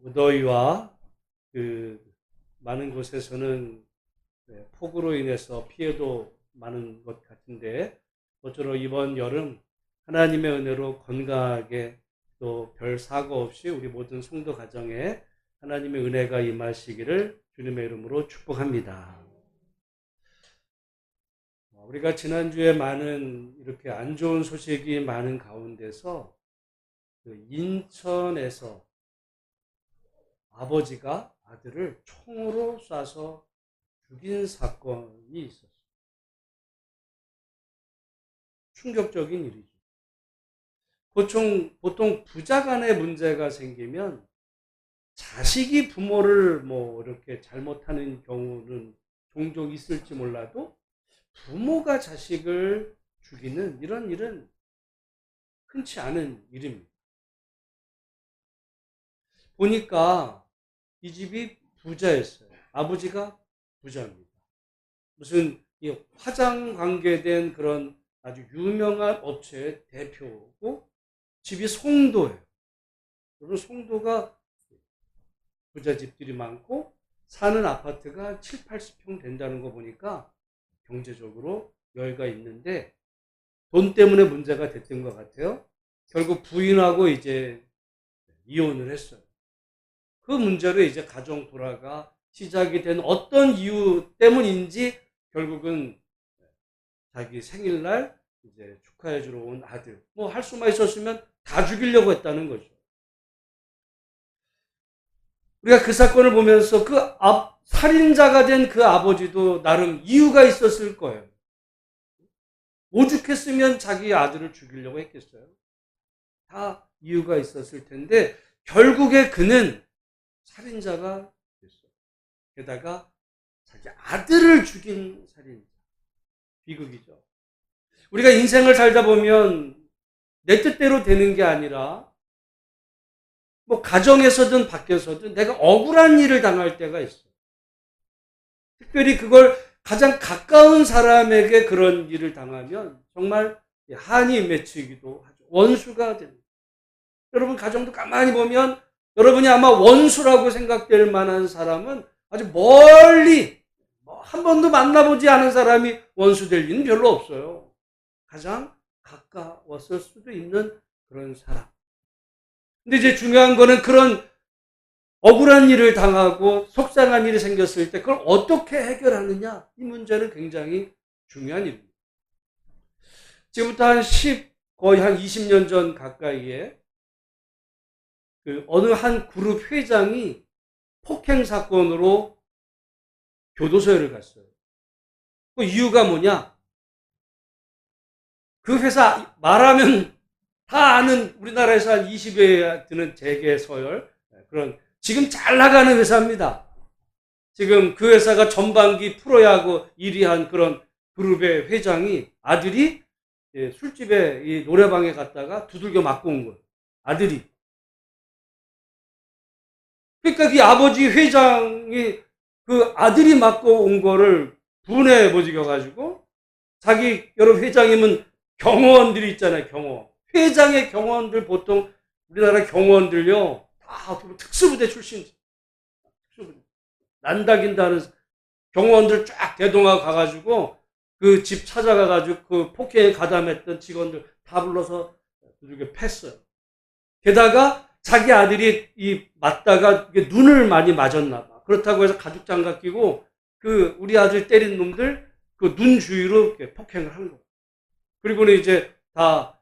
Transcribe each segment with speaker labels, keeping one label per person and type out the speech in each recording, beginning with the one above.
Speaker 1: 무더위와 많은 곳에서는 폭우로 인해서 피해도 많은 것 같은데, 모쪼록 이번 여름 하나님의 은혜로 건강하게 또 별 사고 없이 우리 모든 성도 가정에 하나님의 은혜가 임하시기를 주님의 이름으로 축복합니다. 우리가 지난주에 많은 이렇게 안 좋은 소식이 많은 가운데서 인천에서 아버지가 아들을 총으로 쏴서 죽인 사건이 있었어요. 충격적인 일이죠. 보통 부자 간의 문제가 생기면 자식이 부모를 이렇게 잘못하는 경우는 종종 있을지 몰라도 부모가 자식을 죽이는 이런 일은 흔치 않은 일입니다. 보니까 이 집이 부자였어요. 아버지가 부자입니다. 무슨 화장 관계된 그런 아주 유명한 업체의 대표고 집이 송도예요. 여러분, 송도가 부자 집들이 많고 사는 아파트가 7, 80평 된다는 거 보니까 경제적으로 여유가 있는데 돈 때문에 문제가 됐던 것 같아요. 결국 부인하고 이제 이혼을 했어요. 그 문제로 이제 가정 불화가 시작이 된 어떤 이유 때문인지 결국은 자기 생일날 이제 축하해 주러 온 아들, 할 수만 있었으면 다 죽이려고 했다는 거죠. 우리가 그 사건을 보면서 살인자가 된 그 아버지도 나름 이유가 있었을 거예요. 오죽했으면 자기 아들을 죽이려고 했겠어요. 다 이유가 있었을 텐데 결국에 그는 살인자가 됐어요. 게다가 자기 아들을 죽인 살인자. 비극이죠. 우리가 인생을 살다 보면 내 뜻대로 되는 게 아니라 가정에서든 밖에서든 내가 억울한 일을 당할 때가 있어요. 특별히 그걸 가장 가까운 사람에게 그런 일을 당하면 정말 한이 맺히기도 하죠. 원수가 됩니다. 여러분 가정도 가만히 보면 여러분이 아마 원수라고 생각될 만한 사람은 아주 멀리 한 번도 만나보지 않은 사람이 원수 될 일은 별로 없어요. 가장 가까웠을 수도 있는 그런 사람. 근데 이제 중요한 거는 그런 억울한 일을 당하고 속상한 일이 생겼을 때 그걸 어떻게 해결하느냐, 이 문제는 굉장히 중요한 일입니다. 지금부터 거의 한 20년 전 가까이에 어느 한 그룹 회장이 폭행 사건으로 교도소에 갔어요. 그 이유가 뭐냐? 그 회사 말하면 다 아는, 우리나라에서 한 20여 드는 재계 서열, 그런 지금 잘 나가는 회사입니다. 지금 그 회사가 전반기 프로야구 1위한 그런 그룹의 회장이 아들이 술집에 이 노래방에 갔다가 두들겨 맞고 온 거예요. 아들이. 그러니까 그 아버지 회장이 그 아들이 맞고 온 거를 분에 못 이겨가지고 자기 여러 회장이면 경호원들이 있잖아요. 경호원. 회장의 경호원들, 보통 우리나라 경호원들요 다 특수부대 출신, 난다긴다는 경호원들 쫙 대동하고 가가지고 그 집 찾아가가지고 그 폭행에 가담했던 직원들 다 불러서 두들겨 팼어요. 게다가 자기 아들이 맞다가 눈을 많이 맞았나 봐. 그렇다고 해서 가죽 장갑 끼고 우리 아들 때린 놈들 그 눈 주위로 이렇게 폭행을 한 거예요. 그리고는 이제 다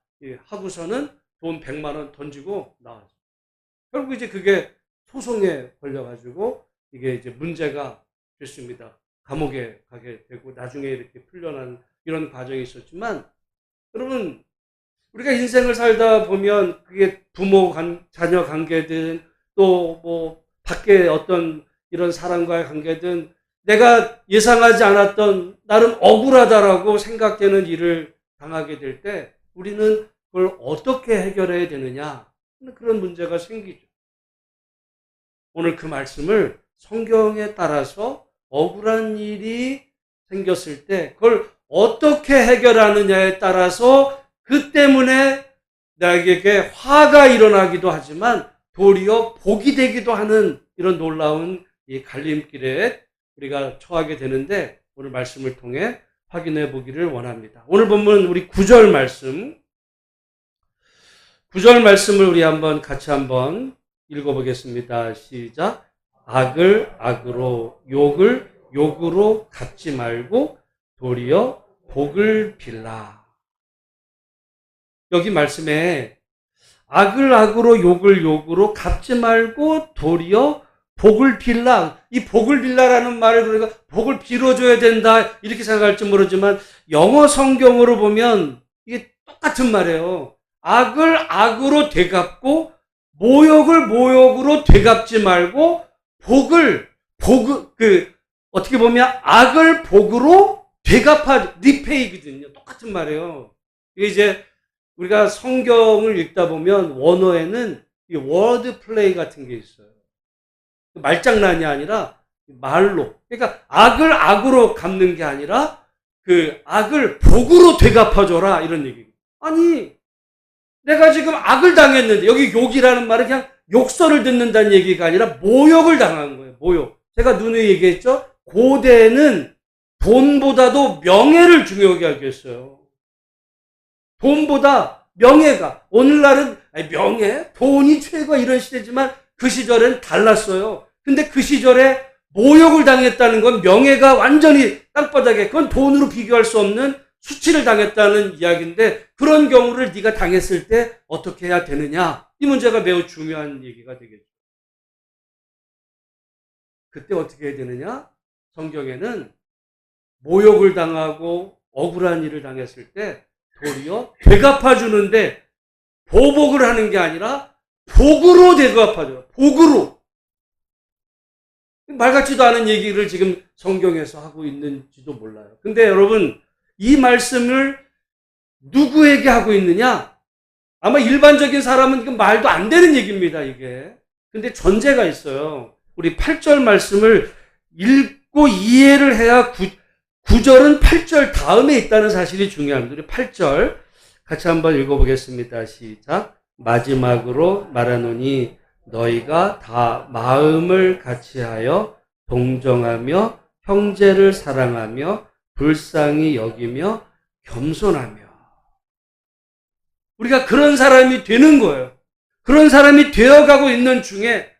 Speaker 1: 하고서는 돈 100만 원 던지고 나왔어요. 결국 이제 그게 소송에 걸려가지고 이게 이제 문제가 됐습니다. 감옥에 가게 되고 나중에 이렇게 풀려난 이런 과정이 있었지만, 여러분 우리가 인생을 살다 보면 그게 부모 자녀 관계든 또 밖에 어떤 이런 사람과의 관계든 내가 예상하지 않았던 나름 억울하다라고 생각되는 일을 당하게 될 때 우리는 그걸 어떻게 해결해야 되느냐, 그런 문제가 생기죠. 오늘 그 말씀을 성경에 따라서 억울한 일이 생겼을 때 그걸 어떻게 해결하느냐에 따라서 그 때문에 나에게 화가 일어나기도 하지만 도리어 복이 되기도 하는 이런 놀라운 이 갈림길에 우리가 처하게 되는데 오늘 말씀을 통해 확인해 보기를 원합니다. 오늘 본문 우리 9절 말씀 9절 말씀을 우리 같이 한번 읽어보겠습니다. 시작. 악을 악으로 욕을 욕으로 갚지 말고 도리어 복을 빌라. 여기 말씀에 악을 악으로 욕을 욕으로 갚지 말고 도리어 복을 빌라. 이 복을 빌라라는 말을 우리가 복을 빌어줘야 된다 이렇게 생각할지 모르지만 영어 성경으로 보면 이게 똑같은 말이에요. 악을 악으로 되갚고 모욕을 모욕으로 되갚지 말고 어떻게 보면 악을 복으로 되갚아 리페이거든요. 똑같은 말이에요. 이게 이제 우리가 성경을 읽다 보면 원어에는 이 워드 플레이 같은 게 있어요. 말장난이 아니라 말로. 그러니까 악을 악으로 갚는 게 아니라 그 악을 복으로 되갚아줘라 이런 얘기예요. 아니 내가 지금 악을 당했는데 여기 욕이라는 말은 그냥 욕설을 듣는다는 얘기가 아니라 모욕을 당한 거예요. 모욕. 제가 누누이 얘기했죠. 고대는 돈보다도 명예를 중요하게 하겠어요. 돈보다 명예가. 오늘날은 명예, 돈이 최고 이런 시대지만 그 시절엔 달랐어요. 근데 그 시절에 모욕을 당했다는 건 명예가 완전히 땅바닥에 그건 돈으로 비교할 수 없는 수치를 당했다는 이야기인데 그런 경우를 네가 당했을 때 어떻게 해야 되느냐? 이 문제가 매우 중요한 얘기가 되겠죠. 그때 어떻게 해야 되느냐? 성경에는 모욕을 당하고 억울한 일을 당했을 때 도리어 되갚아주는데 보복을 하는 게 아니라 복으로 되갚아줘요. 복으로. 말 같지도 않은 얘기를 지금 성경에서 하고 있는지도 몰라요. 근데 여러분 이 말씀을 누구에게 하고 있느냐? 아마 일반적인 사람은 이건 말도 안 되는 얘기입니다, 이게. 근데 전제가 있어요. 우리 8절 말씀을 읽고 이해를 해야 9절은 8절 다음에 있다는 사실이 중요합니다. 우리 8절 같이 한번 읽어보겠습니다. 시작. 마지막으로 말하노니 너희가 다 마음을 같이하여 동정하며 형제를 사랑하며 불쌍히 여기며 겸손하며 우리가 그런 사람이 되는 거예요. 그런 사람이 되어가고 있는 중에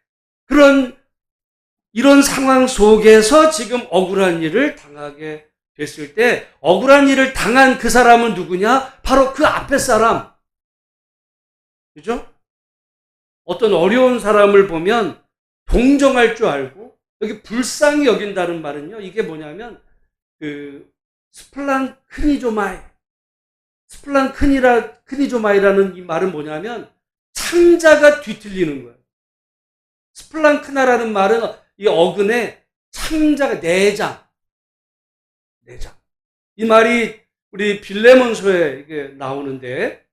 Speaker 1: 이런 상황 속에서 지금 억울한 일을 당하게 됐을 때 억울한 일을 당한 그 사람은 누구냐? 바로 그 앞에 사람. 그죠? 어떤 어려운 사람을 보면 동정할 줄 알고 여기 불쌍히 여긴다는 말은요. 이게 뭐냐면 스플랑크니조마이라는 이 말은 뭐냐면 창자가 뒤틀리는 거예요. 스플랑크나라는 말은 이 어근에 창자가 내장. 이 말이 우리 빌레몬서에 이게 나오는데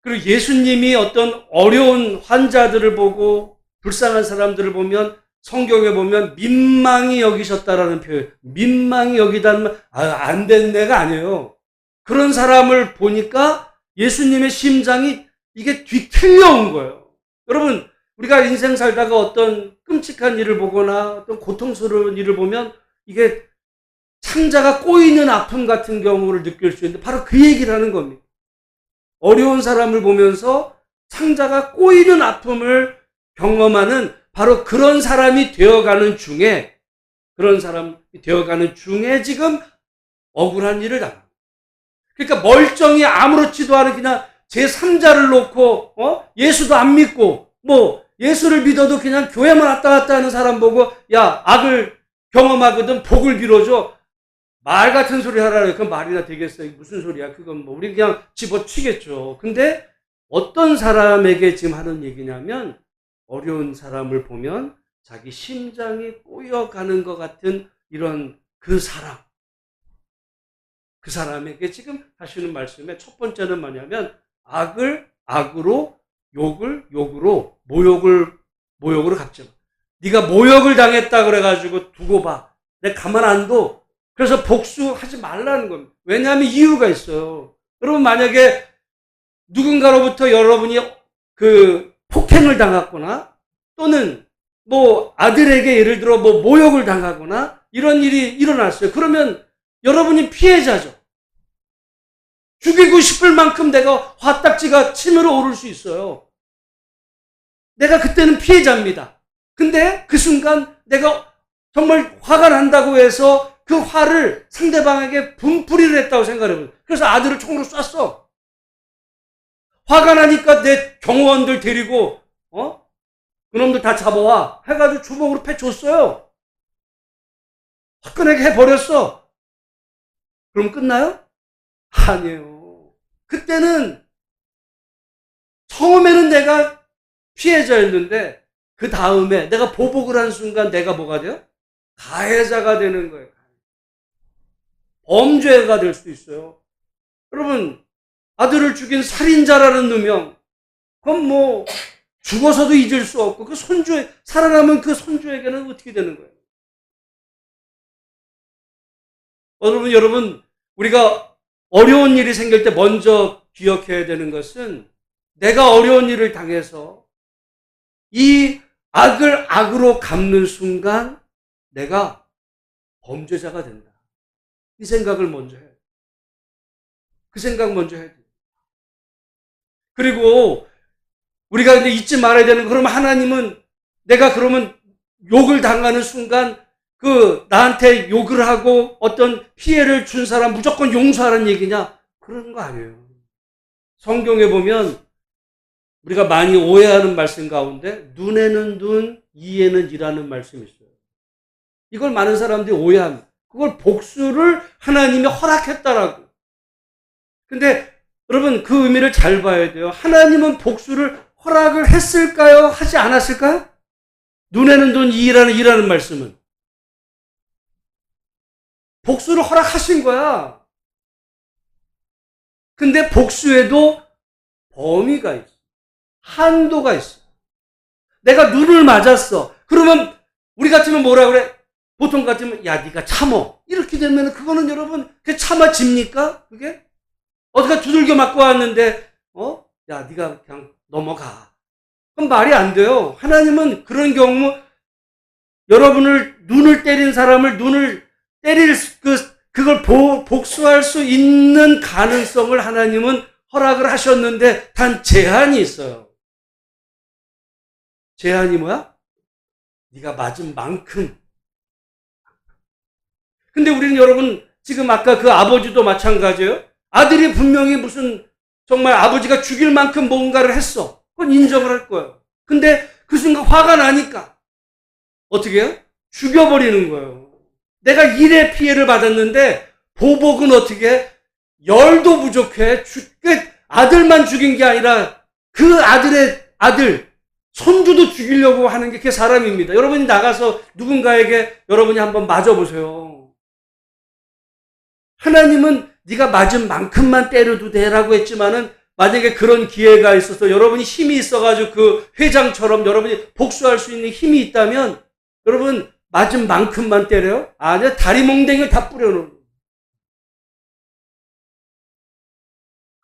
Speaker 1: 그리고 예수님이 어떤 어려운 환자들을 보고 불쌍한 사람들을 보면 성경에 보면 민망히 여기셨다라는 표현. 민망히 여기다는 말, 안 된 내가 아니에요. 그런 사람을 보니까 예수님의 심장이 이게 뒤틀려 온 거예요. 여러분, 우리가 인생 살다가 어떤 끔찍한 일을 보거나 어떤 고통스러운 일을 보면 이게 창자가 꼬이는 아픔 같은 경우를 느낄 수 있는데 바로 그 얘기를 하는 겁니다. 어려운 사람을 보면서 창자가 꼬이는 아픔을 경험하는 바로 그런 사람이 되어가는 중에 지금 억울한 일을 당합니다. 그러니까 멀쩡히 아무렇지도 않은 그냥 제3자를 놓고 예수도 안 믿고 예수를 믿어도 그냥 교회만 왔다 갔다 하는 사람 보고 야 악을 경험하거든 복을 빌어줘. 말 같은 소리 하라고 그 말이나 되겠어요. 무슨 소리야 그건 우리 그냥 집어치겠죠. 근데 어떤 사람에게 지금 하는 얘기냐면 어려운 사람을 보면 자기 심장이 꼬여가는 것 같은 이런 그 사람에게 지금 하시는 말씀의 첫 번째는 뭐냐면 악을 악으로 욕을 욕으로 모욕으로 갚지 마. 네가 모욕을 당했다 그래가지고 두고 봐. 내가 가만 안 둬. 그래서 복수하지 말라는 겁니다. 왜냐하면 이유가 있어요. 여러분 만약에 누군가로부터 여러분이 폭행을 당했거나 또는 뭐 아들에게 예를 들어 뭐 모욕을 당하거나 이런 일이 일어났어요. 그러면 여러분이 피해자죠. 죽이고 싶을 만큼 내가 화딱지가 치밀어 오를 수 있어요. 내가 그때는 피해자입니다. 근데 그 순간 내가 정말 화가 난다고 해서 그 화를 상대방에게 분풀이를 했다고 생각해보세요. 그래서 아들을 총으로 쐈어. 화가 나니까 내 경호원들 데리고 그놈들 다 잡아와 해가지고 주먹으로 패줬어요. 화끈하게 해버렸어. 그럼 끝나요? 아니에요. 그때는 처음에는 내가 피해자였는데 그 다음에 내가 보복을 한 순간 내가 뭐가 돼요? 가해자가 되는 거예요. 범죄가 될 수 있어요. 여러분, 아들을 죽인 살인자라는 누명, 그건 뭐 죽어서도 잊을 수 없고 그 살아남은 그 손주에게는 어떻게 되는 거예요? 여러분, 우리가 어려운 일이 생길 때 먼저 기억해야 되는 것은 내가 어려운 일을 당해서 이 악을 악으로 갚는 순간 내가 범죄자가 된다. 이 생각을 먼저 해요. 그 생각 먼저 해야 돼요. 그리고 우리가 이제 잊지 말아야 되는 거, 그러면 하나님은 내가 그러면 욕을 당하는 순간 나한테 욕을 하고 어떤 피해를 준 사람 무조건 용서하라는 얘기냐? 그런 거 아니에요. 성경에 보면 우리가 많이 오해하는 말씀 가운데 눈에는 눈, 이에는 이라는 말씀이 있어요. 이걸 많은 사람들이 오해합니다. 그걸 복수를 하나님이 허락했다라고. 근데 여러분 그 의미를 잘 봐야 돼요. 하나님은 복수를 허락을 했을까요? 하지 않았을까요? 눈에는 눈, 이라는 말씀은 복수를 허락하신 거야. 근데 복수에도 범위가 있어. 한도가 있어. 내가 눈을 맞았어. 그러면 우리 같으면 뭐라 그래? 보통 같으면 야 네가 참어. 이렇게 되면 그거는 여러분 그게 참아집니까? 그게? 어디가 두들겨 맞고 왔는데 야 네가 그냥 넘어가. 그럼 말이 안 돼요. 하나님은 그런 경우 여러분을 눈을 때린 사람을 눈을 때릴 그걸 복수할 수 있는 가능성을 하나님은 허락을 하셨는데 단 제한이 있어요. 제한이 뭐야? 네가 맞은 만큼. 근데 우리는 여러분 지금 아까 그 아버지도 마찬가지예요. 아들이 분명히 무슨 정말 아버지가 죽일 만큼 뭔가를 했어. 그건 인정을 할 거예요. 근데 그 순간 화가 나니까 어떻게 해요? 죽여버리는 거예요. 내가 일의 피해를 받았는데 보복은 어떻게 해? 열도 부족해. 아들만 죽인 게 아니라 그 아들의 아들, 손주도 죽이려고 하는 게 그게 사람입니다. 여러분이 나가서 누군가에게 여러분이 한번 맞아보세요. 하나님은 네가 맞은 만큼만 때려도 되라고 했지만은 만약에 그런 기회가 있어서 여러분이 힘이 있어가지고 그 회장처럼 여러분이 복수할 수 있는 힘이 있다면 여러분 맞은 만큼만 때려요? 아니요. 다리 몽댕이를 다 뿌려놓은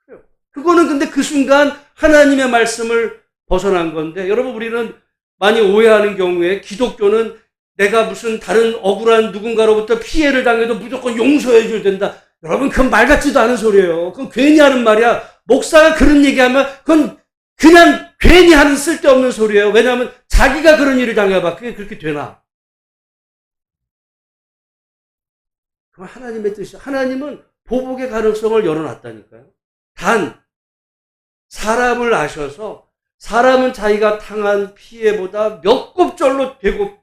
Speaker 1: 거예요. 그거는 근데 그 순간 하나님의 말씀을 벗어난 건데 여러분 우리는 많이 오해하는 경우에 기독교는 내가 무슨 다른 억울한 누군가로부터 피해를 당해도 무조건 용서해 줘야 된다. 여러분 그건 말 같지도 않은 소리예요. 그건 괜히 하는 말이야. 목사가 그런 얘기하면 그건 그냥 괜히 하는 쓸데없는 소리예요. 왜냐하면 자기가 그런 일을 당해봐. 그게 그렇게 되나? 그건 하나님의 뜻이야. 하나님은 보복의 가능성을 열어놨다니까요. 단 사람을 아셔서 사람은 자기가 당한 피해보다 몇 곱절로 되고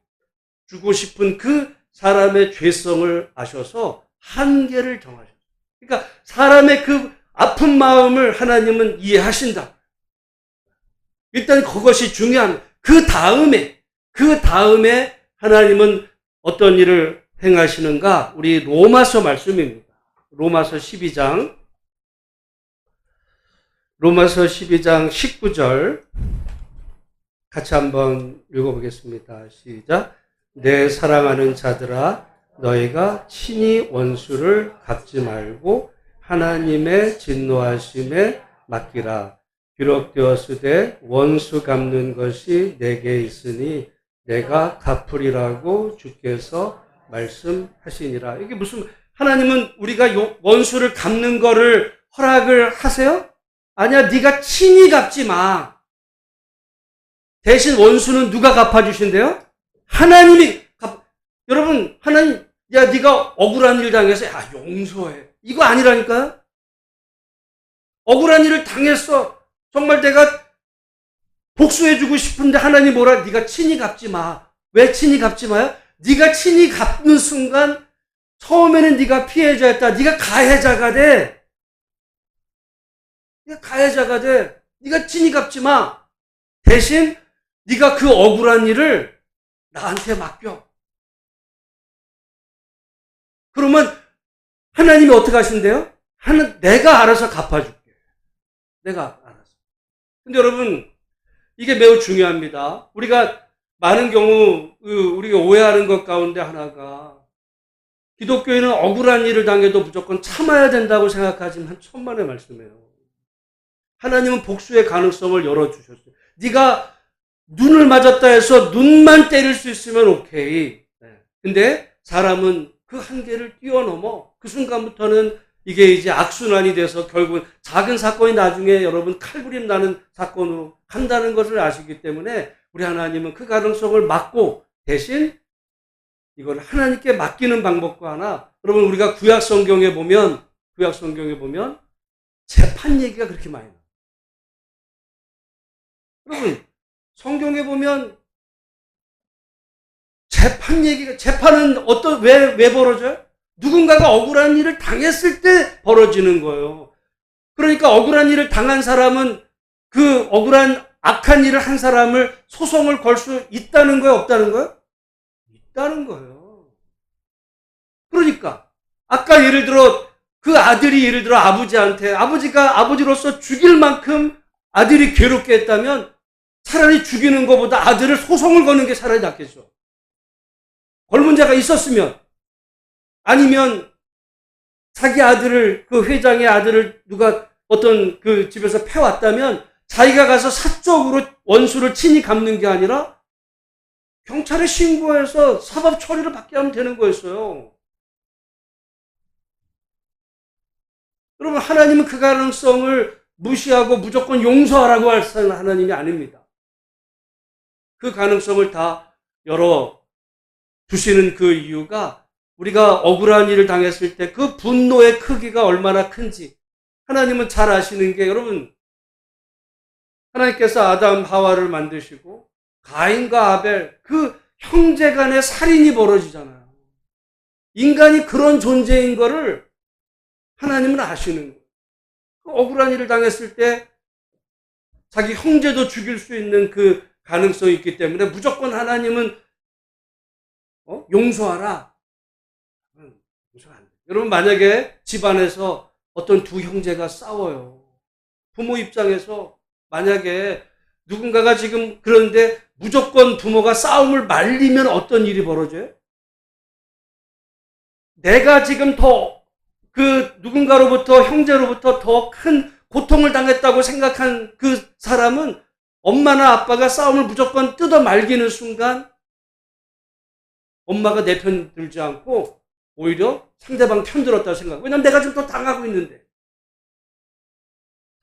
Speaker 1: 주고 싶은 그 사람의 죄성을 아셔서 한계를 정하셨어요. 그러니까 사람의 그 아픈 마음을 하나님은 이해하신다. 일단 그것이 중요한. 그 다음에 하나님은 어떤 일을 행하시는가? 우리 로마서 말씀입니다. 로마서 12장 19절 같이 한번 읽어보겠습니다. 시작. 내 사랑하는 자들아 너희가 친히 원수를 갚지 말고 하나님의 진노하심에 맡기라. 기록되었으되 원수 갚는 것이 내게 있으니 내가 갚으리라고 주께서 말씀하시니라. 이게 무슨, 하나님은 우리가 원수를 갚는 거를 허락을 하세요? 아니야, 네가 친히 갚지 마. 대신 원수는 누가 갚아주신대요? 하나님이 여러분, 하나님, 야, 네가 억울한 일 당해서 야, 용서해. 이거 아니라니까요? 억울한 일을 당했어. 정말 내가 복수해주고 싶은데 하나님 뭐라? 네가 친히 갚지 마. 왜 친히 갚지 마요? 네가 친히 갚는 순간 처음에는 네가 피해자였다. 네가 가해자가 돼. 네가 가해자가 돼. 네가 친히 갚지 마. 대신 네가 그 억울한 일을 나한테 맡겨. 그러면 하나님이 어떻게 하신대요? 내가 알아서 갚아줄게. 내가 알아서. 근데 여러분, 이게 매우 중요합니다. 우리가 많은 경우 우리가 오해하는 것 가운데 하나가, 기독교인은 억울한 일을 당해도 무조건 참아야 된다고 생각하지만 천만의 말씀이에요. 하나님은 복수의 가능성을 열어주셨어요. 네가 눈을 맞았다 해서 눈만 때릴 수 있으면 오케이. 근데 사람은 그 한계를 뛰어넘어 그 순간부터는 이게 이제 악순환이 돼서 결국은 작은 사건이 나중에 여러분 칼부림 나는 사건으로 간다는 것을 아시기 때문에 우리 하나님은 그 가능성을 막고 대신 이걸 하나님께 맡기는 방법과 하나, 여러분 우리가 구약 성경에 보면 재판 얘기가 그렇게 많이 나와요. 여러분 성경에 보면 재판은 왜 벌어져요? 누군가가 억울한 일을 당했을 때 벌어지는 거예요. 그러니까 억울한 일을 당한 사람은 그 억울한 악한 일을 한 사람을 소송을 걸 수 있다는 거예요? 없다는 거예요? 있다는 거예요. 그러니까 아까 예를 들어 그 아들이 예를 들어 아버지가 아버지로서 죽일 만큼 아들이 괴롭게 했다면 차라리 죽이는 것보다 아들을 소송을 거는 게 차라리 낫겠죠. 걸 문제가 있었으면, 아니면 자기 아들을, 그 회장의 아들을 누가 어떤 그 집에서 패왔다면 자기가 가서 사적으로 원수를 친히 갚는 게 아니라 경찰에 신고해서 사법 처리를 받게 하면 되는 거였어요. 여러분, 하나님은 그 가능성을 무시하고 무조건 용서하라고 하는 하나님이 아닙니다. 그 가능성을 다 열어두시는 그 이유가 우리가 억울한 일을 당했을 때 그 분노의 크기가 얼마나 큰지 하나님은 잘 아시는 게, 여러분, 하나님께서 아담 하와를 만드시고 가인과 아벨, 그 형제 간의 살인이 벌어지잖아요. 인간이 그런 존재인 거를 하나님은 아시는 거예요. 그 억울한 일을 당했을 때 자기 형제도 죽일 수 있는 그 가능성이 있기 때문에 무조건 하나님은 용서하라. 용서가 안 돼. 여러분, 만약에 집안에서 어떤 두 형제가 싸워요. 부모 입장에서 만약에 누군가가 지금 그런데 무조건 부모가 싸움을 말리면 어떤 일이 벌어져요? 내가 지금 그 누군가로부터, 형제로부터 더 큰 고통을 당했다고 생각한 그 사람은 엄마나 아빠가 싸움을 무조건 뜯어 말기는 순간 엄마가 내 편 들지 않고 오히려 상대방 편 들었다 생각. 왜냐면 내가 지금 더 당하고 있는데.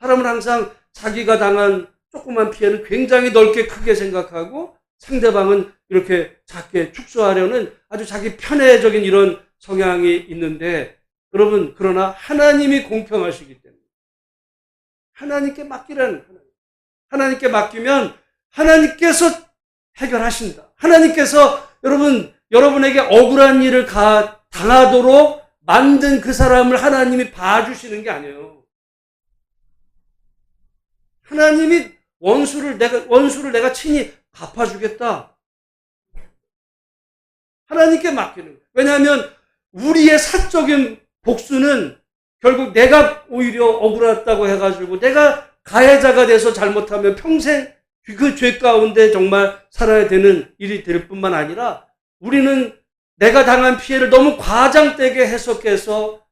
Speaker 1: 사람은 항상 자기가 당한 조그만 피해는 굉장히 넓게 크게 생각하고 상대방은 이렇게 작게 축소하려는 아주 자기 편애적인 이런 성향이 있는데, 여러분, 그러나 하나님이 공평하시기 때문에 하나님께 맡기라는 거예요. 하나님께 맡기면 하나님께서 해결하신다. 하나님께서 여러분에게 억울한 일을 당하도록 만든 그 사람을 하나님이 봐주시는 게 아니에요. 하나님이 원수를 내가 친히 갚아주겠다. 하나님께 맡기는 거예요. 왜냐하면 우리의 사적인 복수는 결국 내가 오히려 억울했다고 해가지고 내가 가해자가 돼서 잘못하면 평생 그 죄 가운데 정말 살아야 되는 일이 될 뿐만 아니라, 우리는 내가 당한 피해를 너무 과장되게 해석해서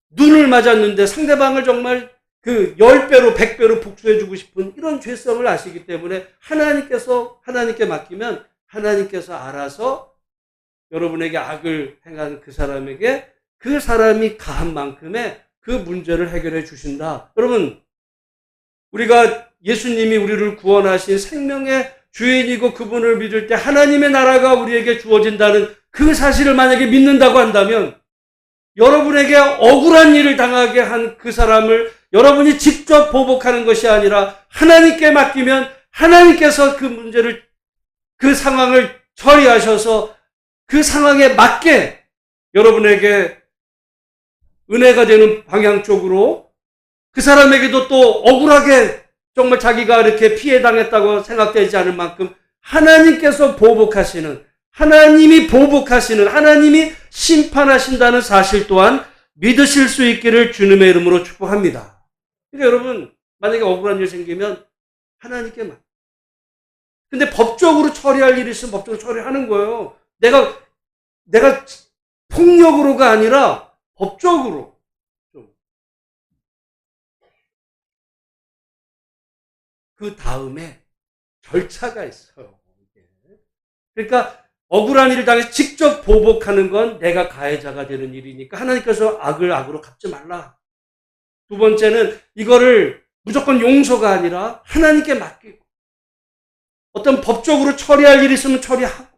Speaker 1: 눈을 맞았는데 상대방을 정말 그 10배로 100배로 복수해주고 싶은 이런 죄성을 아시기 때문에 하나님께 맡기면 하나님께서 알아서 여러분에게 악을 행한 그 사람에게 그 사람이 가한 만큼의 그 문제를 해결해 주신다. 여러분, 우리가 예수님이 우리를 구원하신 생명의 주인이고 그분을 믿을 때 하나님의 나라가 우리에게 주어진다는 그 사실을 만약에 믿는다고 한다면 여러분에게 억울한 일을 당하게 한 그 사람을 여러분이 직접 보복하는 것이 아니라 하나님께 맡기면 하나님께서 그 문제를, 그 상황을 처리하셔서 그 상황에 맞게 여러분에게 은혜가 되는 방향 쪽으로 그 사람에게도 또 억울하게 정말 자기가 이렇게 피해당했다고 생각되지 않을 만큼 하나님께서 보복하시는, 하나님이 보복하시는, 하나님이 심판하신다는 사실 또한 믿으실 수 있기를 주님의 이름으로 축복합니다. 그러니까 여러분, 만약에 억울한 일 생기면 하나님께 맡겨. 근데 법적으로 처리할 일이 있으면 법적으로 처리하는 거예요. 내가 폭력으로가 아니라 법적으로. 그 다음에 절차가 있어요. 그러니까 억울한 일을 당해서 직접 보복하는 건 내가 가해자가 되는 일이니까 하나님께서 악을 악으로 갚지 말라. 두 번째는 이거를 무조건 용서가 아니라 하나님께 맡기고 어떤 법적으로 처리할 일이 있으면 처리하고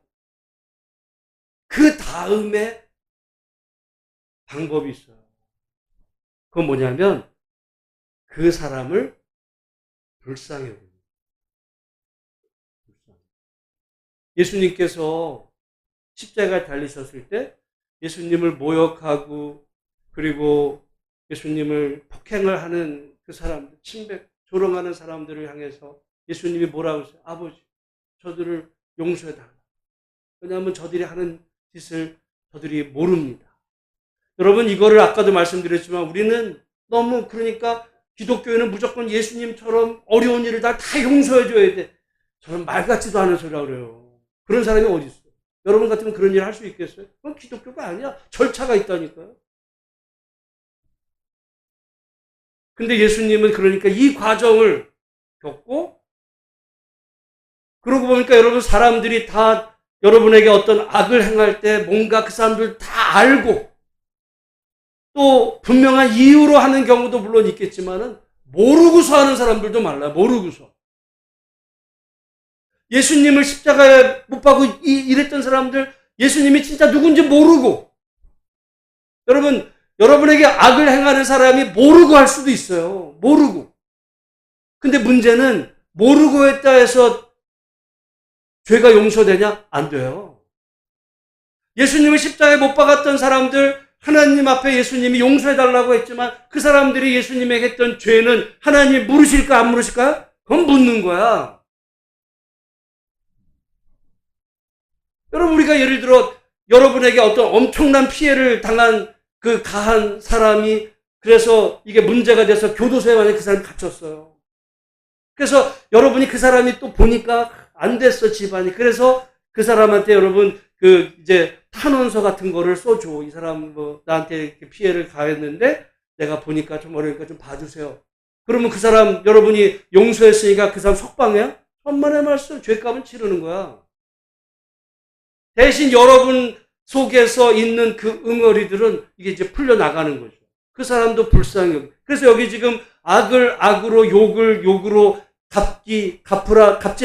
Speaker 1: 그 다음에 방법이 있어요. 그건 뭐냐면 그 사람을 불쌍히 여깁니다. 예수님께서 십자가에 달리셨을 때 예수님을 모욕하고 그리고 예수님을 폭행을 하는 그 사람들, 침백, 조롱하는 사람들을 향해서 예수님이 뭐라고 했어요? 아버지, 저들을 용서해달라. 왜냐하면 저들이 하는 짓을 저들이 모릅니다. 여러분, 이거를 아까도 말씀드렸지만 우리는 너무, 그러니까 기독교에는 무조건 예수님처럼 어려운 일을 다 용서해줘야 돼. 저는 말 같지도 않은 소리라고 그래요. 그런 사람이 어디 있어요? 여러분 같으면 그런 일을 할 수 있겠어요? 그건 기독교가 아니야. 절차가 있다니까요. 근데 예수님은 그러니까 이 과정을 겪고, 그러고 보니까 여러분, 사람들이 다 여러분에게 어떤 악을 행할 때 뭔가 그 사람들 다 알고 또 분명한 이유로 하는 경우도 물론 있겠지만은 모르고서 하는 사람들도 많아요. 모르고서. 예수님을 십자가에 못 박고 이랬던 사람들, 예수님이 진짜 누군지 모르고, 여러분, 여러분에게 악을 행하는 사람이 모르고 할 수도 있어요. 모르고. 근데 문제는 모르고 했다 해서 죄가 용서되냐? 안 돼요. 예수님을 십자가에 못 박았던 사람들, 하나님 앞에 예수님이 용서해달라고 했지만 그 사람들이 예수님에게 했던 죄는 하나님 물으실까 안 물으실까요? 그건 묻는 거야. 여러분, 우리가 예를 들어 여러분에게 어떤 엄청난 피해를 당한 그 가한 사람이, 그래서 이게 문제가 돼서 교도소에 만약에 그 사람이 갇혔어요. 그래서 여러분이 그 사람이 또 보니까 안 됐어, 집안이. 그래서 그 사람한테 여러분 이제 탄원서 같은 거를 써줘. 이 사람 나한테 이렇게 피해를 가했는데 내가 보니까 좀 어려우니까 좀 봐주세요. 그러면 그 사람 여러분이 용서했으니까 그 사람 석방해요? 천만의 말씀, 죄값은 치르는 거야. 대신 여러분 속에서 있는 그 응어리들은 이게 이제 풀려나가는 거죠. 그 사람도 불쌍히 여기. 그래서 여기 지금 악을 악으로, 욕을 욕으로 갚지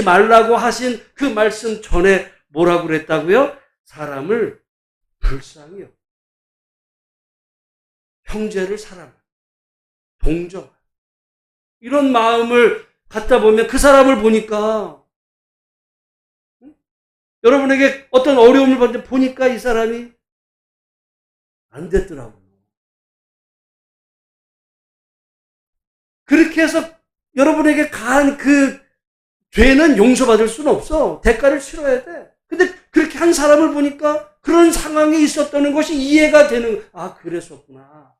Speaker 1: 말라고 하신 그 말씀 전에 뭐라고 그랬다고요? 사람을 불쌍히 여기. 형제를 사랑하고 동정. 이런 마음을 갖다 보면 그 사람을 보니까, 여러분에게 어떤 어려움을 받는데 보니까 이 사람이 안 됐더라고요. 그렇게 해서 여러분에게 가한 그 죄는 용서받을 수는 없어. 대가를 치러야 돼. 근데 그렇게 한 사람을 보니까 그런 상황이 있었다는 것이 이해가 되는, 아, 그랬었구나.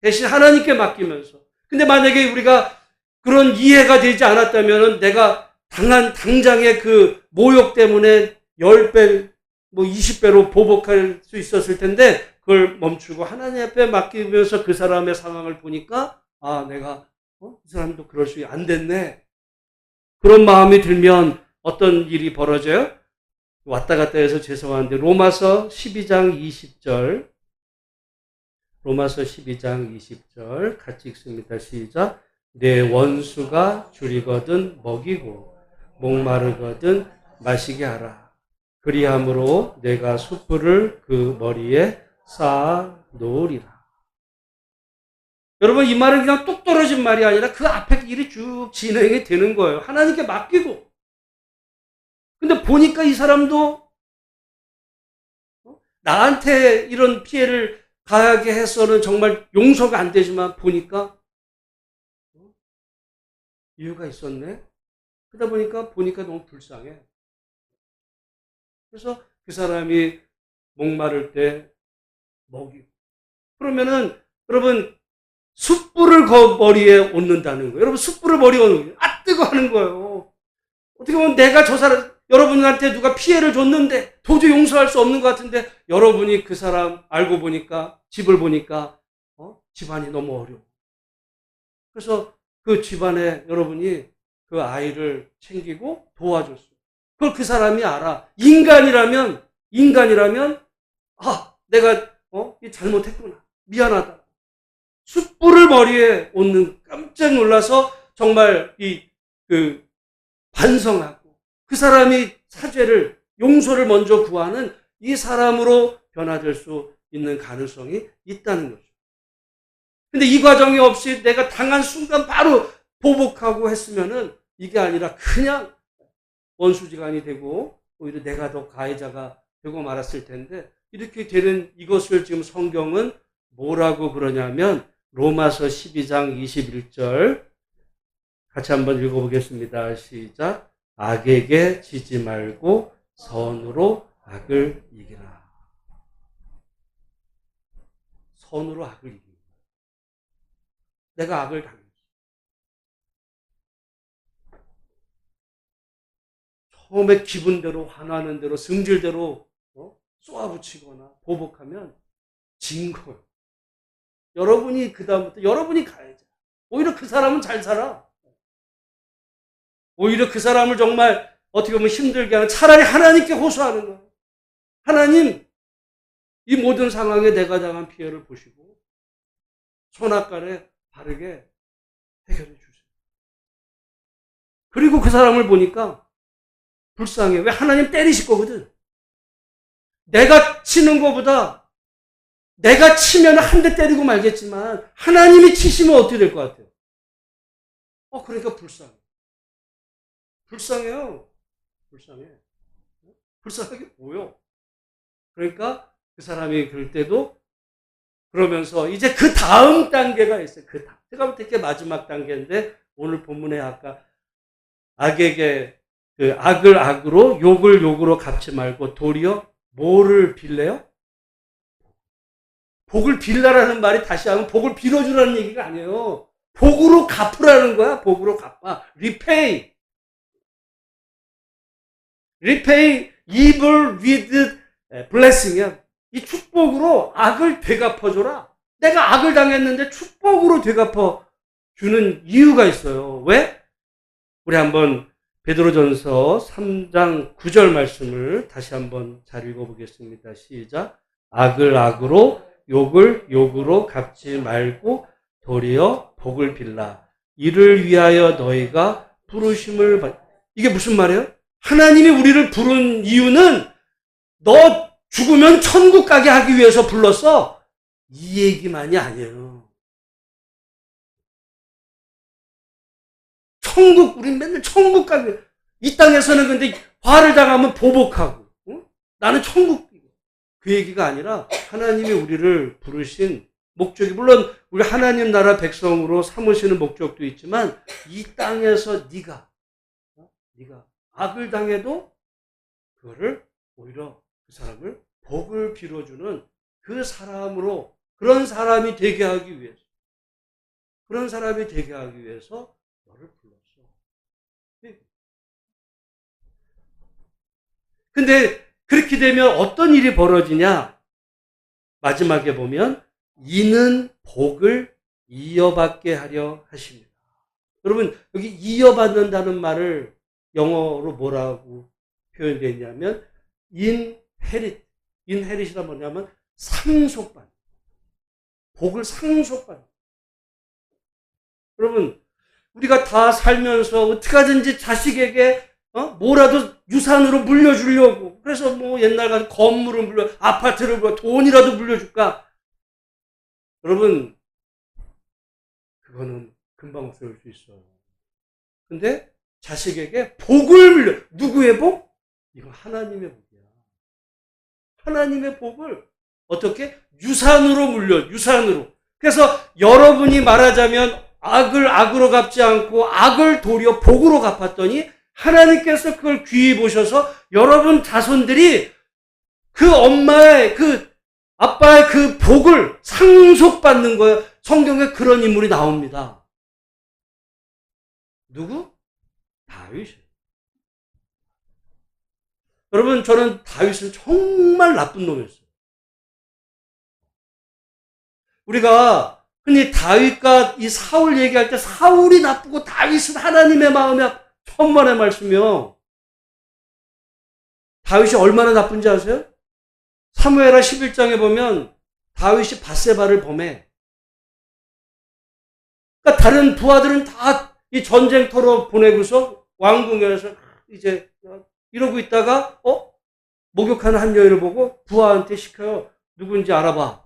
Speaker 1: 대신 하나님께 맡기면서. 근데 만약에 우리가 그런 이해가 되지 않았다면 내가 당한 당장의 그 모욕 때문에 10배, 20배로 보복할 수 있었을 텐데 그걸 멈추고 하나님 앞에 맡기면서 그 사람의 상황을 보니까 내가 이 사람도 그럴 수 안 됐네. 그런 마음이 들면 어떤 일이 벌어져요? 왔다 갔다 해서 죄송한데 로마서 12장 20절 로마서 12장 20절 같이 읽습니다. 시작. 내 원수가 줄이거든 먹이고 목마르거든 마시게 하라. 그리함으로 내가 숯불을 그 머리에 쌓아 놓으리라. 여러분 이 말은 그냥 뚝 떨어진 말이 아니라 그 앞에 일이 쭉 진행이 되는 거예요. 하나님께 맡기고. 근데 보니까 이 사람도 나한테 이런 피해를 가하게 해서는 정말 용서가 안 되지만 보니까 이유가 있었네. 그러다 보니까 너무 불쌍해. 그래서 그 사람이 목마를 때 먹이고. 그러면은 여러분 숯불을 머리에 얹는다는 거예요. 여러분 숯불을 머리에 얹는 거예요. 뜨거 하는 거예요. 어떻게 보면 내가 저 사람 여러분한테 누가 피해를 줬는데 도저히 용서할 수 없는 것 같은데 여러분이 그 사람 알고 보니까 집을 보니까 집안이 너무 어려워. 그래서 그 집안에 여러분이 그 아이를 챙기고 도와줬어요. 그걸 그 사람이 알아. 인간이라면 내가 잘못했구나. 미안하다. 숯불을 머리에 얹는 깜짝 놀라서 정말 반성하고 그 사람이 사죄를 용서를 먼저 구하는 이 사람으로 변화될 수 있는 가능성이 있다는 거죠. 근데 이 과정이 없이 내가 당한 순간 바로 보복하고 했으면은 이게 아니라 그냥 원수지간이 되고 오히려 내가 더 가해자가 되고 말았을 텐데 이렇게 되는 이것을 지금 성경은 뭐라고 그러냐면 로마서 12장 21절 같이 한번 읽어보겠습니다. 시작. 악에게 지지 말고 선으로 악을 이기라. 선으로 악을 이기라. 내가 악을 당했어. 처음에 기분대로 화나는 대로 승질대로 쏘아붙이거나 보복하면 진 거예요. 여러분이 그다음부터 여러분이 가야죠. 오히려 그 사람은 잘 살아. 오히려 그 사람을 정말 어떻게 보면 힘들게 하는 차라리 하나님께 호소하는 거예요. 하나님 이 모든 상황에 내가 당한 피해를 보시고 손아까에 바르게 해결해 주세요. 그리고 그 사람을 보니까 불쌍해. 왜? 하나님 때리실 거거든. 내가 치는 것보다 내가 치면 한 대 때리고 말겠지만 하나님이 치시면 어떻게 될 것 같아요? 그러니까 불쌍해. 불쌍해요. 불쌍해. 불쌍하게 보여. 그러니까 그 사람이 그럴 때도 그러면서 이제 그 다음 단계가 있어요. 제가 볼 때 이게 마지막 단계인데 오늘 본문에 아까 악에게 악을 악으로 욕을 욕으로 갚지 말고 도리어 뭐를 빌래요? 복을 빌라라는 말이 다시 하면 복을 빌어주라는 얘기가 아니에요. 복으로 갚으라는 거야. 복으로 갚아. repay evil with blessing이야. 이 축복으로 악을 되갚아줘라. 내가 악을 당했는데 축복으로 되갚아주는 이유가 있어요. 왜? 우리 한번 베드로전서 3장 9절 말씀을 다시 한번 잘 읽어보겠습니다. 시작. 악을 악으로 욕을 욕으로 갚지 말고 도리어 복을 빌라. 이를 위하여 너희가 부르심을 이게 무슨 말이에요? 하나님이 우리를 부른 이유는 너 죽으면 천국 가게 하기 위해서 불렀어. 이 얘기만이 아니에요. 우린 맨날 천국 가게. 이 땅에서는 근데 화를 당하면 보복하고, 나는 천국. 그 얘기가 아니라 하나님이 우리를 부르신 목적이, 물론 우리 하나님 나라 백성으로 삼으시는 목적도 있지만 이 땅에서 네가 악을 당해도 그거를 오히려 그 사람을 복을 빌어주는 그 사람으로, 그런 사람이 되게 하기 위해서 너를 불렀어. 근데 그렇게 되면 어떤 일이 벌어지냐? 마지막에 보면 이는 복을 이어받게 하려 하십니다. 여러분 여기 이어받는다는 말을 영어로 뭐라고 표현되어 있냐면 inherit. inherit이란 뭐냐면 상속받는. 복을 상속받는. 여러분 우리가 다 살면서 어떻게 하든지 자식에게 뭐라도 유산으로 물려주려고. 그래서 뭐 옛날 같은 건물을 아파트를 돈이라도 물려줄까? 여러분, 그거는 금방 없어질 수 있어요. 근데 자식에게 복을 물려. 누구의 복? 이건 하나님의 복이야. 하나님의 복을 어떻게? 유산으로 물려. 유산으로. 그래서 여러분이 말하자면 악을 악으로 갚지 않고 악을 도리어 복으로 갚았더니 하나님께서 그걸 귀히 보셔서 여러분 자손들이 그 엄마의 그 아빠의 그 복을 상속받는 거예요. 성경에 그런 인물이 나옵니다. 누구? 다윗. 여러분 저는 다윗은 정말 나쁜 놈이었어요. 우리가 흔히 다윗과 이 사울 얘기할 때 사울이 나쁘고 다윗은 하나님의 마음에 천만의 말씀이요. 다윗이 얼마나 나쁜지 아세요? 사무엘하 11장에 보면 다윗이 밧세바를 범해. 그러니까 다른 부하들은 다 이 전쟁터로 보내고서 왕궁에서 이제 이러고 있다가 목욕하는 한 여인을 보고 부하한테 시켜요. 누군지 알아봐.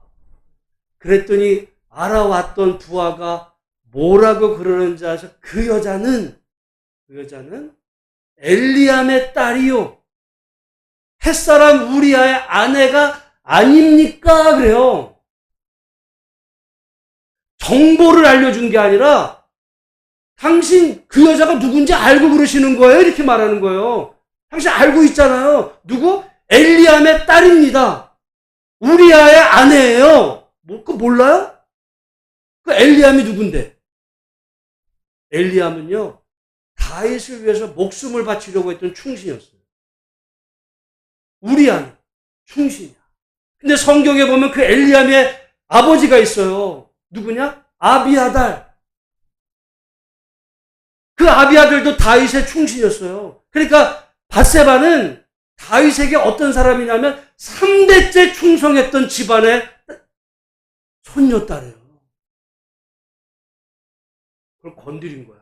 Speaker 1: 그랬더니 알아왔던 부하가 뭐라고 그러는지 아세요? 그 여자는 엘리암의 딸이요. 햇사람 우리아의 아내가 아닙니까? 그래요. 정보를 알려준 게 아니라 당신 그 여자가 누군지 알고 그러시는 거예요. 이렇게 말하는 거예요. 당신 알고 있잖아요. 누구? 엘리암의 딸입니다. 우리아의 아내예요. 그거 몰라요? 그 엘리암이 누군데? 엘리암은요. 다윗을 위해서 목숨을 바치려고 했던 충신이었어요. 우리아는 충신이야. 근데 성경에 보면 그 엘리암의 아버지가 있어요. 누구냐? 아비아달. 그 아비아들도 다윗의 충신이었어요. 그러니까 밧세바는 다윗에게 어떤 사람이냐면 3대째 충성했던 집안의 손녀딸이에요. 그걸 건드린 거야.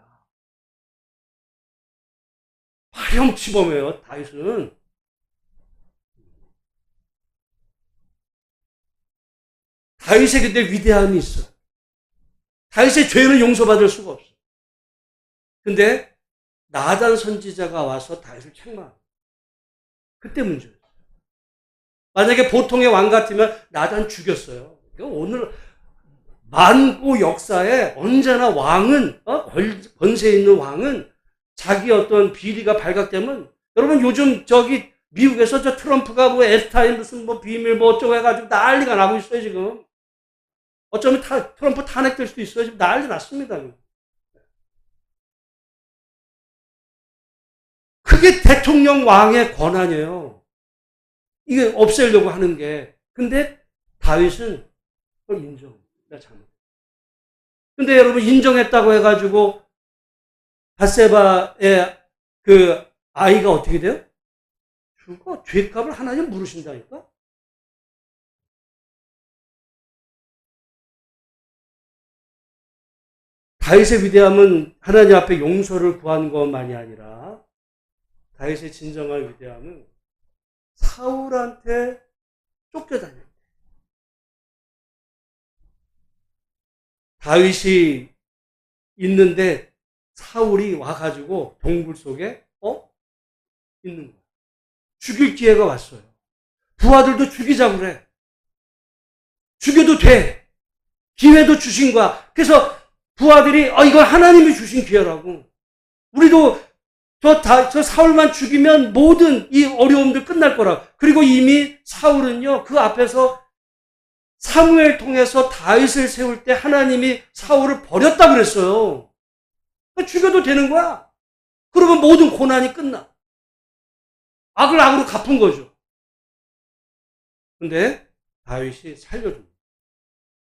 Speaker 1: 파렴치범해요, 다윗은. 다윗에 근데 위대함이 있어. 다윗의 죄는 용서받을 수가 없어. 근데 나단 선지자가 와서 다윗을 책망. 그때 문제였어요. 만약에 보통의 왕 같으면 나단 죽였어요. 오늘 만고 역사에 언제나 왕은 권세 있는 왕은 자기 어떤 비리가 발각되면 여러분 요즘 저기 미국에서 저 트럼프가 뭐 앱스타인 무슨 뭐 비밀 뭐 어쩌고 해가지고 난리가 나고 있어요 지금. 어쩌면 트럼프 탄핵될 수도 있어요. 지금 난리 났습니다. 그게 대통령 왕의 권한이에요. 이게 없애려고 하는 게. 근데 다윗은 그걸 인정. 내가 잘못. 근데 여러분 인정했다고 해가지고 밧세바의 그 아이가 어떻게 돼요? 죽어. 죄값을 하나님 물으신다니까? 다윗의 위대함은 하나님 앞에 용서를 구한 것만이 아니라 다윗의 진정한 위대함은 사울한테 쫓겨다녔대. 다윗이 있는데 사울이 와가지고 동굴 속에 있는 거야. 죽일 기회가 왔어요. 부하들도 죽이자고 그래. 죽여도 돼. 기회도 주신 거야. 그래서 부하들이 이건 하나님이 주신 기회라고. 우리도 저 사울만 죽이면 모든 이 어려움들 끝날 거라. 그리고 이미 사울은요 그 앞에서 사무엘 통해서 다윗을 세울 때 하나님이 사울을 버렸다 그랬어요. 죽여도 되는 거야. 그러면 모든 고난이 끝나. 악을 악으로 갚은 거죠. 근데 다윗이 살려줍니다.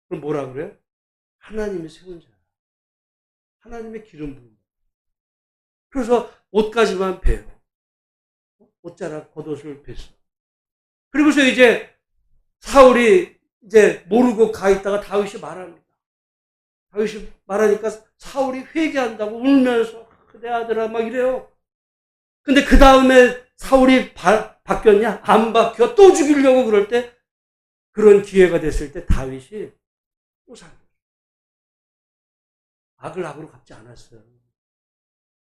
Speaker 1: 그럼 뭐라 그래요? 하나님이 세운 자야. 하나님의 기름 부은 자. 그래서 옷까지만 베요. 옷자락 겉옷을 뱄어. 그리고서 이제 사울이 이제 모르고 가 있다가 다윗이 말합니다. 다윗이 말하니까 사울이 회개한다고 울면서 내 아들아 막 이래요. 근데 그 다음에 사울이 바뀌었냐? 안 바뀌어. 또 죽이려고 그럴 때 그런 기회가 됐을 때 다윗이 또 살려요. 악을 악으로 갚지 않았어요.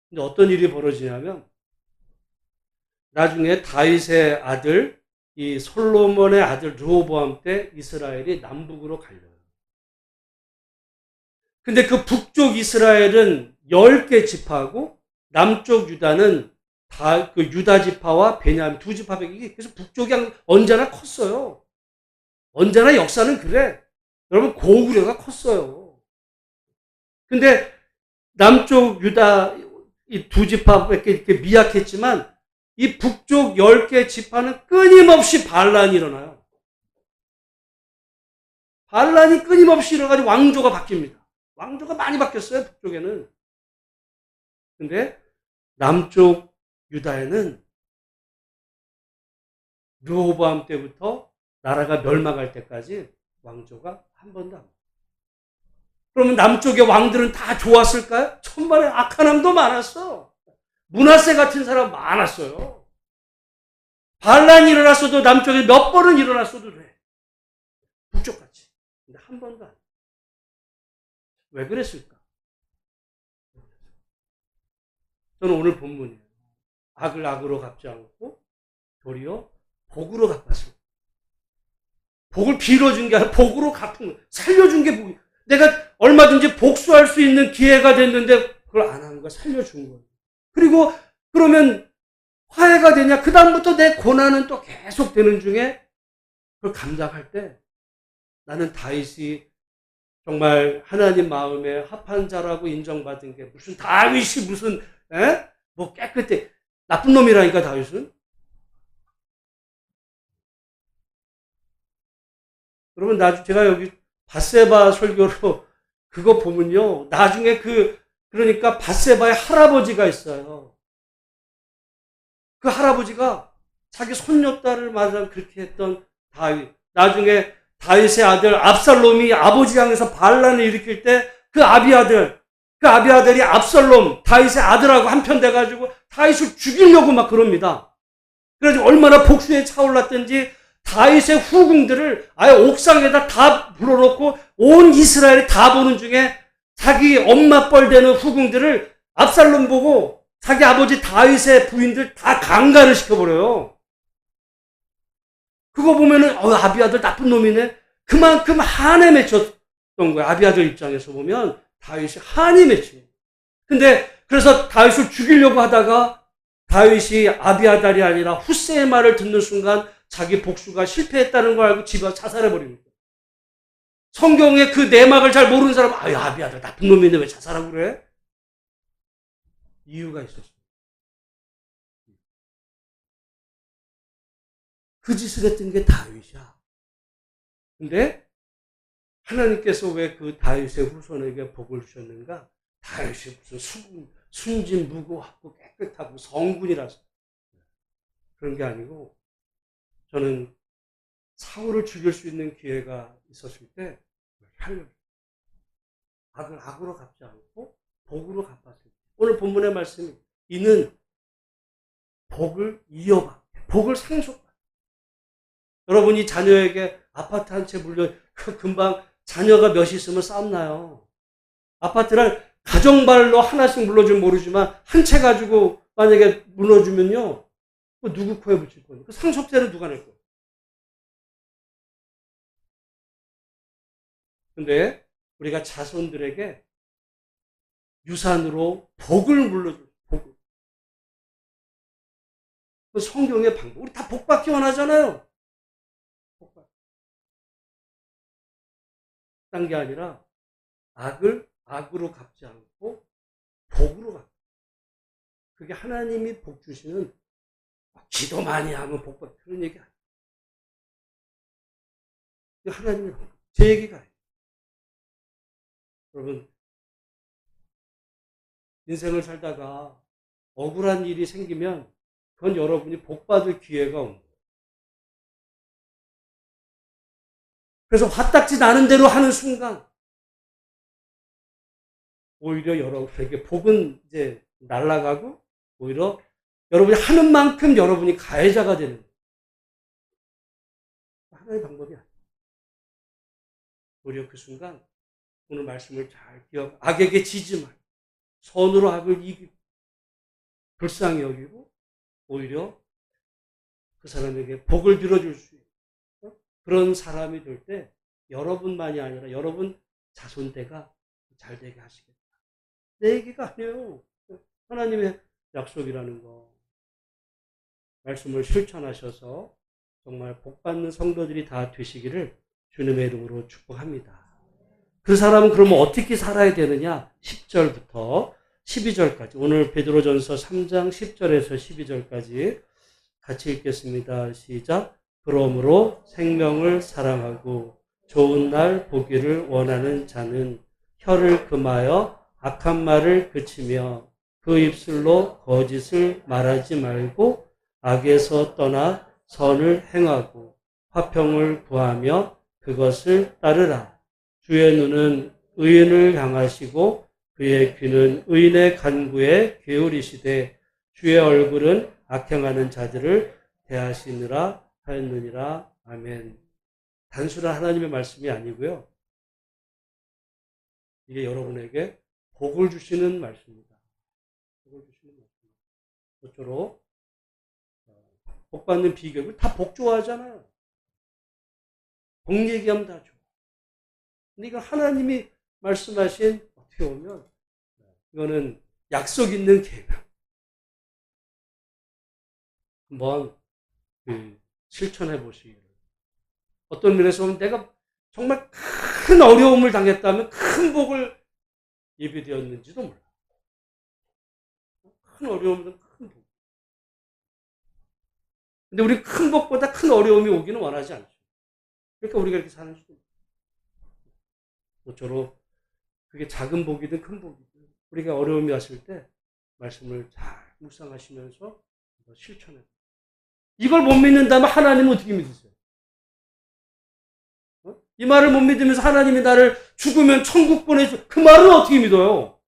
Speaker 1: 근데 어떤 일이 벌어지냐면 나중에 다윗의 아들 이 솔로몬의 아들 르호보암 때 이스라엘이 남북으로 갈려요. 근데 그 북쪽 이스라엘은 10개 지파고 남쪽 유다는 다 그 유다 지파와 베냐민 두 지파밖에. 그래서 북쪽이 언제나 컸어요. 언제나 역사는 그래. 여러분 고구려가 컸어요. 근데 남쪽 유다 이 두 지파밖에 이렇게 미약했지만 이 북쪽 10개 지파는 끊임없이 반란이 일어나요. 반란이 끊임없이 일어나가지고 왕조가 바뀝니다. 왕조가 많이 바뀌었어요, 북쪽에는. 근데 남쪽 유다에는 르호보암 때부터 나라가 멸망할 때까지 왕조가 한 번도 안 바뀌었어요. 그러면 남쪽의 왕들은 다 좋았을까요? 천만에 악한 왕도 많았어. 므낫세 같은 사람 많았어요. 반란이 일어났어도 남쪽에 몇 번은 일어났어도 돼. 북쪽같이. 근데 한 번도 안 돼. 왜 그랬을까? 저는 오늘 본문이에요. 악을 악으로 갚지 않고 도리어 복으로 갚았습니다. 복을 빌어준 게 아니라 복으로 갚은 거예요. 살려준 게 복이에요. 내가 얼마든지 복수할 수 있는 기회가 됐는데 그걸 안 한 거야. 살려준 거예요. 그리고 그러면 화해가 되냐? 그 다음부터 내 고난은 또 계속 되는 중에 그걸 감당할 때 나는 다윗이 정말 하나님 마음에 합한 자라고 인정받은 게 무슨 다윗이 무슨 뭐 깨끗해 나쁜 놈이라니까 다윗은. 여러분 나중에 제가 여기 밧세바 설교로 그거 보면요 나중에 그러니까 밧세바의 할아버지가 있어요. 그 할아버지가 자기 손녀딸을 맞아 그렇게 했던 다윗. 나중에 다윗의 아들 압살롬이 아버지 향해서 반란을 일으킬 때 그 아비아들이 압살롬 다윗의 아들하고 한편 돼가지고 다윗을 죽이려고 막 그럽니다. 그래서 얼마나 복수에 차올랐든지 다윗의 후궁들을 아예 옥상에다 다 불러놓고 온 이스라엘이 다 보는 중에 자기 엄마 뻘 되는 후궁들을 압살롬 보고 자기 아버지 다윗의 부인들 다 강간을 시켜버려요. 그거 보면은 아비아들 나쁜 놈이네. 그만큼 한에 맺혔던 거예요. 아비아들 입장에서 보면 다윗이 한이 맺혀요. 근데 그래서 다윗을 죽이려고 하다가 다윗이 아비아달이 아니라 후세의 말을 듣는 순간 자기 복수가 실패했다는 걸 알고 집에 자살해버립니다. 성경의 그 내막을 잘 모르는 사람은 아비아달 나쁜 놈인데 왜 자살하고 그래? 이유가 있었어요. 그 짓을 했던 게 다윗이야. 근데 하나님께서 왜 그 다윗의 후손에게 복을 주셨는가? 다윗이 무슨 순진무구하고 깨끗하고 성군이라서 그런 게 아니고 저는 사울을 죽일 수 있는 기회가 있었을 때 살려줘. 악을 악으로 갚지 않고 복으로 갚았어요. 오늘 본문의 말씀이 이는 복을 이어받, 복을 상속받. 여러분이 자녀에게 아파트 한 채 물려 금방 자녀가 몇이 있으면 싸움나요. 아파트를 가정발로 하나씩 물려주면 모르지만 한 채 가지고 만약에 물려주면요. 누구 코에 붙일 거예요? 그 상속세는 누가 낼 거예요? 근데 우리가 자손들에게 유산으로 복을 물려줘요. 복을. 그 성경의 방법. 우리 다 복받기 원하잖아요. 복받기. 딴 게 아니라 악을 악으로 갚지 않고 복으로 갚고. 그게 하나님이 복 주시는 기도 많이 하면 복 받고 그런 얘기 아니에요. 이거 하나님의 방법. 제 얘기가 아니에요. 여러분, 인생을 살다가 억울한 일이 생기면 그건 여러분이 복받을 기회가 온 거예요. 그래서 화딱지 나는 대로 하는 순간 오히려 여러분에게 복은 이제 날아가고 오히려 여러분이 하는 만큼 여러분이 가해자가 되는 거예요. 하나의 방법이 아니에요. 오히려 그 순간 오늘 말씀을 잘 기억, 악에게 지지 말고 선으로 악을 이기고 불쌍히 여기고 오히려 그 사람에게 복을 빌어줄 수 있는 그런 사람이 될 때 여러분만이 아니라 여러분 자손대가 잘 되게 하시겠다. 내 얘기가 아니에요. 하나님의 약속이라는 거. 말씀을 실천하셔서 정말 복받는 성도들이 다 되시기를 주님의 이름으로 축복합니다. 그 사람은 그러면 어떻게 살아야 되느냐? 10절부터 12절까지. 오늘 베드로전서 3장 10절에서 12절까지 같이 읽겠습니다. 시작. 그러므로 생명을 사랑하고 좋은 날 보기를 원하는 자는 혀를 금하여 악한 말을 그치며 그 입술로 거짓을 말하지 말고 악에서 떠나 선을 행하고 화평을 구하며 그것을 따르라. 주의 눈은 의인을 향하시고 그의 귀는 의인의 간구에 기울이시되 주의 얼굴은 악행하는 자들을 대하시느라 하였느니라. 아멘. 단순한 하나님의 말씀이 아니고요. 이게 여러분에게 복을 주시는 말씀입니다. 복을 주시는 말씀입니다. 모쪼록 복 받는 비결을 다 복 좋아하잖아요. 복 얘기하면 다 좋아. 근데 이거 하나님이 말씀하신 어떻게 보면 이거는 약속 있는 계명. 한번 실천해 보시기를. 어떤 면에서 보면 내가 정말 큰 어려움을 당했다면 큰 복을 예비되었는지도 몰라. 큰 어려움은 큰 복. 근데 우리 큰 복보다 큰 어려움이 오기는 원하지 않죠. 그러니까 우리가 이렇게 사는 수도 있어요. 모쪼록 그게 작은 복이든 큰 복이든 우리가 어려움이 왔을 때 말씀을 잘 묵상하시면서 실천해요. 이걸 못 믿는다면 하나님은 어떻게 믿으세요? 이 말을 못 믿으면서 하나님이 나를 죽으면 천국 보내줘. 그 말은 어떻게 믿어요?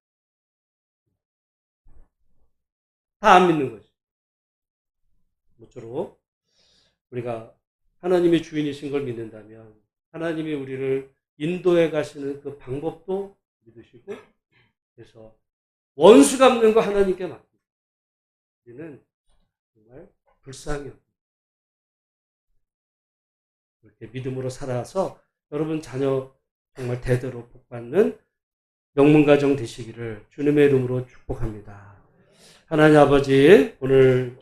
Speaker 1: 다 안 믿는 거지. 모쪼록 우리가 하나님의 주인이신 걸 믿는다면 하나님이 우리를 인도해 가시는 그 방법도 믿으시고 그래서 원수 갚는 거 하나님께 맡기고 우리는 정말 불쌍히 이렇게 믿음으로 살아서 여러분 자녀 정말 대대로 복받는 명문가정 되시기를 주님의 이름으로 축복합니다. 하나님 아버지 오늘